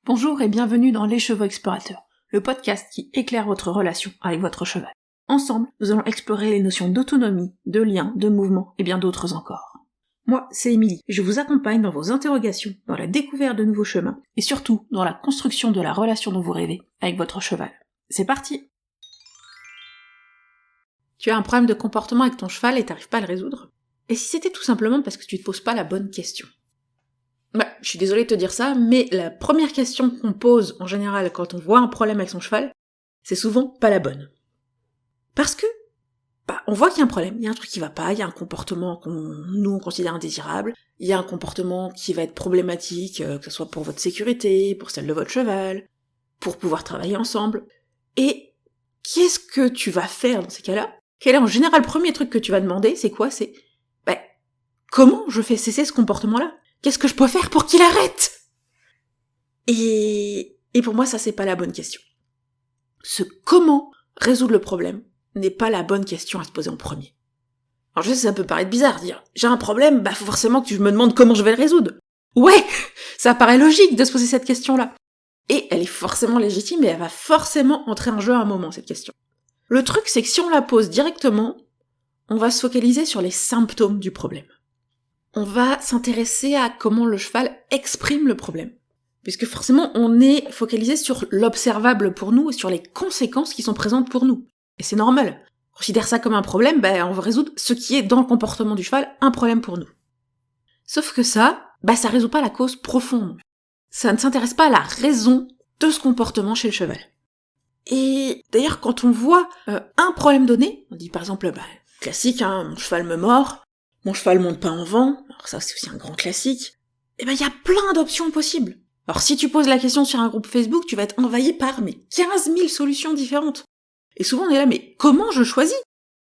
Bonjour et bienvenue dans Les Chevaux Explorateurs, le podcast qui éclaire votre relation avec votre cheval. Ensemble, nous allons explorer les notions d'autonomie, de lien, de mouvement et bien d'autres encore. Moi, c'est Émilie, et je vous accompagne dans vos interrogations, dans la découverte de nouveaux chemins, et surtout dans la construction de la relation dont vous rêvez avec votre cheval. C'est parti! Tu as un problème de comportement avec ton cheval et t'arrives pas à le résoudre? Et si c'était tout simplement parce que tu te poses pas la bonne question? Je suis désolée de te dire ça, mais la première question qu'on pose en général quand on voit un problème avec son cheval, c'est souvent pas la bonne. Parce que, on voit qu'il y a un problème, il y a un truc qui va pas, il y a un comportement on considère indésirable, il y a un comportement qui va être problématique, que ce soit pour votre sécurité, pour celle de votre cheval, pour pouvoir travailler ensemble. Et qu'est-ce que tu vas faire dans ces cas-là? Quel est en général le premier truc que tu vas demander? C'est quoi? C'est, comment je fais cesser ce comportement-là? Qu'est-ce que je peux faire pour qu'il arrête? Et pour moi, ça, c'est pas la bonne question. Ce comment résoudre le problème n'est pas la bonne question à se poser en premier. Alors je sais, ça peut paraître bizarre, dire, j'ai un problème, faut forcément que je me demande comment je vais le résoudre. Ouais, ça paraît logique de se poser cette question-là. Et elle est forcément légitime et elle va forcément entrer en jeu à un moment, cette question. Le truc, c'est que si on la pose directement, on va se focaliser sur les symptômes du problème. On va s'intéresser à comment le cheval exprime le problème. Puisque forcément, on est focalisé sur l'observable pour nous et sur les conséquences qui sont présentes pour nous. Et c'est normal. On considère ça comme un problème, on va résoudre ce qui est dans le comportement du cheval, un problème pour nous. Sauf que ça résout pas la cause profonde. Ça ne s'intéresse pas à la raison de ce comportement chez le cheval. Et d'ailleurs, quand on voit un problème donné, on dit par exemple, classique, mon cheval me mord, mon cheval monte pas en vent, alors ça c'est aussi un grand classique, il y a plein d'options possibles. Alors si tu poses la question sur un groupe Facebook, tu vas être envahi par 15 000 solutions différentes. Et souvent on est là, mais comment je choisis?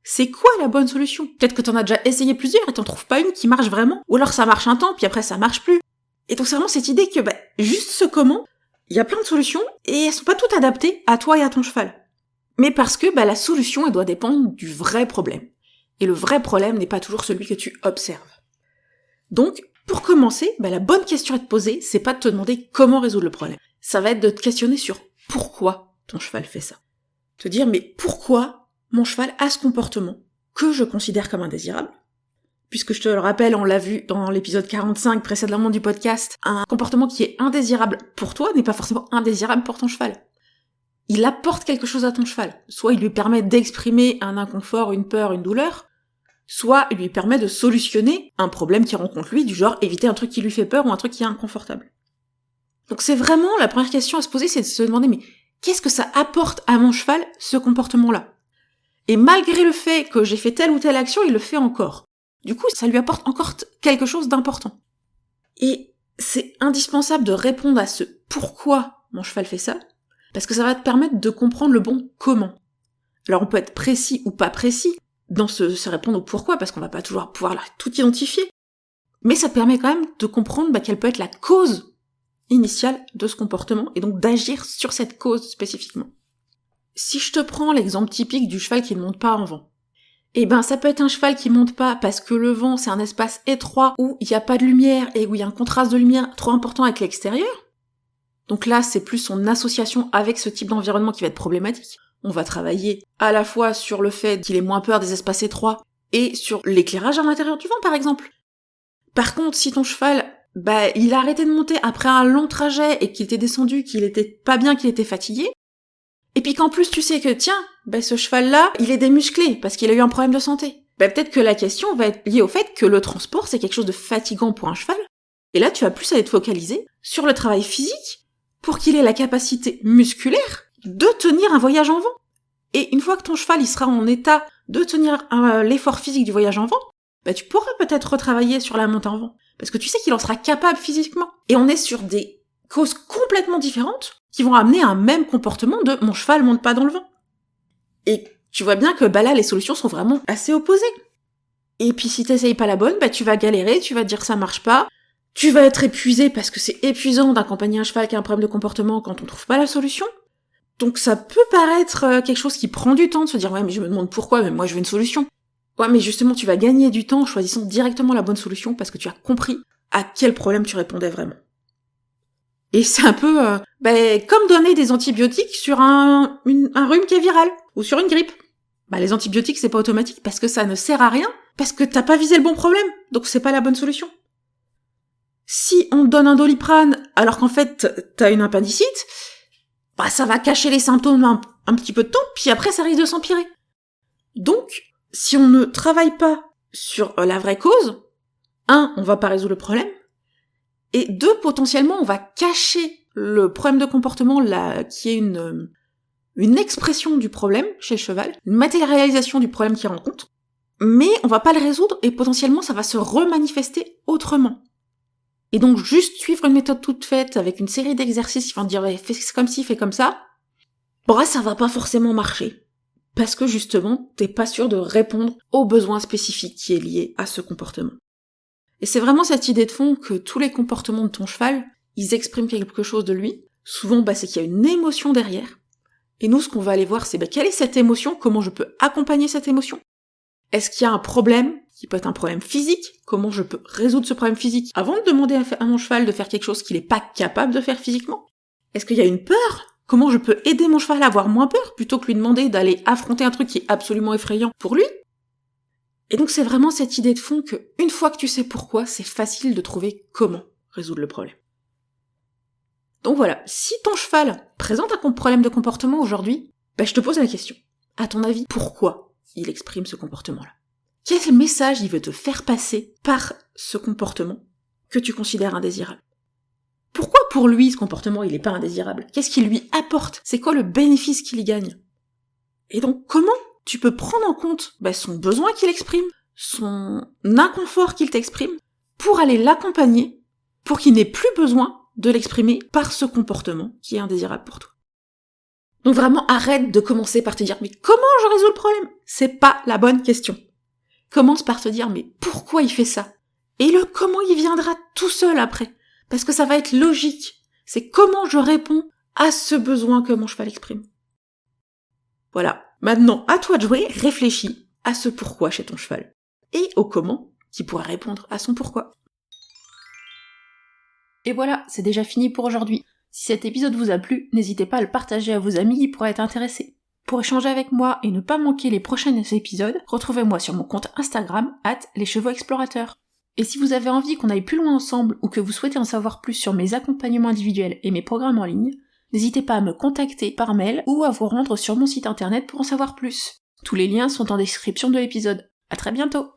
C'est quoi la bonne solution? Peut-être que t'en as déjà essayé plusieurs et t'en trouves pas une qui marche vraiment, ou alors ça marche un temps, puis après ça marche plus. Et donc c'est vraiment cette idée que juste ce comment, il y a plein de solutions, et elles sont pas toutes adaptées à toi et à ton cheval. Mais parce que la solution, elle doit dépendre du vrai problème. Et le vrai problème n'est pas toujours celui que tu observes. Donc, pour commencer, la bonne question à te poser, c'est pas de te demander comment résoudre le problème. Ça va être de te questionner sur pourquoi ton cheval fait ça. Te dire, mais pourquoi mon cheval a ce comportement que je considère comme indésirable? Puisque je te le rappelle, on l'a vu dans l'épisode 45 précédemment du podcast, un comportement qui est indésirable pour toi n'est pas forcément indésirable pour ton cheval. Il apporte quelque chose à ton cheval. Soit il lui permet d'exprimer un inconfort, une peur, une douleur, soit il lui permet de solutionner un problème qu'il rencontre lui, du genre éviter un truc qui lui fait peur ou un truc qui est inconfortable. Donc c'est vraiment la première question à se poser, c'est de se demander, mais qu'est-ce que ça apporte à mon cheval, ce comportement-là? Et malgré le fait que j'ai fait telle ou telle action, il le fait encore. Du coup, ça lui apporte encore quelque chose d'important. Et c'est indispensable de répondre à ce pourquoi mon cheval fait ça, parce que ça va te permettre de comprendre le bon comment. Alors on peut être précis ou pas précis dans se répondre au pourquoi, parce qu'on va pas toujours pouvoir tout identifier. Mais ça te permet quand même de comprendre quelle peut être la cause initiale de ce comportement, et donc d'agir sur cette cause spécifiquement. Si je te prends l'exemple typique du cheval qui ne monte pas en vent, ça peut être un cheval qui monte pas parce que le vent c'est un espace étroit où il n'y a pas de lumière et où il y a un contraste de lumière trop important avec l'extérieur. Donc là, c'est plus son association avec ce type d'environnement qui va être problématique. On va travailler à la fois sur le fait qu'il ait moins peur des espaces étroits et sur l'éclairage à l'intérieur du vent, par exemple. Par contre, si ton cheval, il a arrêté de monter après un long trajet et qu'il était descendu, qu'il était pas bien, qu'il était fatigué, et puis qu'en plus tu sais que, ce cheval-là, il est démusclé parce qu'il a eu un problème de santé. Peut-être que la question va être liée au fait que le transport, c'est quelque chose de fatigant pour un cheval, et là tu vas plus aller te focaliser sur le travail physique pour qu'il ait la capacité musculaire de tenir un voyage en vent. Et une fois que ton cheval il sera en état de tenir l'effort physique du voyage en vent, tu pourras peut-être retravailler sur la montée en vent. Parce que tu sais qu'il en sera capable physiquement. Et on est sur des causes complètement différentes qui vont amener un même comportement de « mon cheval monte pas dans le vent ». Et tu vois bien que là, les solutions sont vraiment assez opposées. Et puis si t'essayes pas la bonne, tu vas galérer, tu vas te dire ça marche pas, tu vas être épuisé parce que c'est épuisant d'accompagner un cheval qui a un problème de comportement quand on trouve pas la solution. Donc ça peut paraître quelque chose qui prend du temps de se dire « ouais, mais je me demande pourquoi, mais moi je veux une solution ». Ouais, mais justement, tu vas gagner du temps en choisissant directement la bonne solution parce que tu as compris à quel problème tu répondais vraiment. Et c'est un peu comme donner des antibiotiques sur un rhume qui est viral, ou sur une grippe. Les antibiotiques, c'est pas automatique parce que ça ne sert à rien, parce que t'as pas visé le bon problème, donc c'est pas la bonne solution. Si on te donne un Doliprane alors qu'en fait t'as une appendicite, ça va cacher les symptômes un petit peu de temps, puis après ça risque de s'empirer. Donc, si on ne travaille pas sur la vraie cause, 1, on va pas résoudre le problème, et 2, potentiellement, on va cacher le problème de comportement qui est une expression du problème chez le cheval, une matérialisation du problème qu'il rencontre, mais on va pas le résoudre et potentiellement ça va se remanifester autrement. Et donc juste suivre une méthode toute faite avec une série d'exercices qui vont dire fais comme ci, fais comme ça, ça va pas forcément marcher. Parce que justement, t'es pas sûr de répondre aux besoins spécifiques qui est lié à ce comportement. Et c'est vraiment cette idée de fond que tous les comportements de ton cheval, ils expriment quelque chose de lui. Souvent, c'est qu'il y a une émotion derrière. Et nous, ce qu'on va aller voir, c'est quelle est cette émotion, comment je peux accompagner cette émotion. Est-ce qu'il y a un problème, qui peut être un problème physique, comment je peux résoudre ce problème physique avant de demander à mon cheval de faire quelque chose qu'il n'est pas capable de faire physiquement. Est-ce qu'il y a une peur? Comment je peux aider mon cheval à avoir moins peur, plutôt que lui demander d'aller affronter un truc qui est absolument effrayant pour lui? Et donc c'est vraiment cette idée de fond que, une fois que tu sais pourquoi, c'est facile de trouver comment résoudre le problème. Donc voilà, si ton cheval présente un problème de comportement aujourd'hui, je te pose la question. À ton avis, pourquoi il exprime ce comportement-là? Quel message il veut te faire passer par ce comportement que tu considères indésirable? Pourquoi pour lui ce comportement il n'est pas indésirable? Qu'est-ce qu'il lui apporte? C'est quoi le bénéfice qu'il y gagne? Et donc comment tu peux prendre en compte son besoin qu'il exprime, son inconfort qu'il t'exprime, pour aller l'accompagner, pour qu'il n'ait plus besoin de l'exprimer par ce comportement qui est indésirable pour toi. Donc vraiment, arrête de commencer par te dire « mais comment je résous le problème ?» C'est pas la bonne question. Commence par te dire « mais pourquoi il fait ça ?» Et le comment il viendra tout seul après, parce que ça va être logique. C'est comment je réponds à ce besoin que mon cheval exprime. Voilà. Maintenant, à toi de jouer, réfléchis à ce pourquoi chez ton cheval, et au comment qui pourra répondre à son pourquoi. Et voilà, c'est déjà fini pour aujourd'hui. Si cet épisode vous a plu, n'hésitez pas à le partager à vos amis qui pourraient être intéressés. Pour échanger avec moi et ne pas manquer les prochains épisodes, retrouvez-moi sur mon compte Instagram @leschevauxexplorateurs. Et si vous avez envie qu'on aille plus loin ensemble ou que vous souhaitez en savoir plus sur mes accompagnements individuels et mes programmes en ligne, n'hésitez pas à me contacter par mail ou à vous rendre sur mon site internet pour en savoir plus. Tous les liens sont en description de l'épisode. À très bientôt!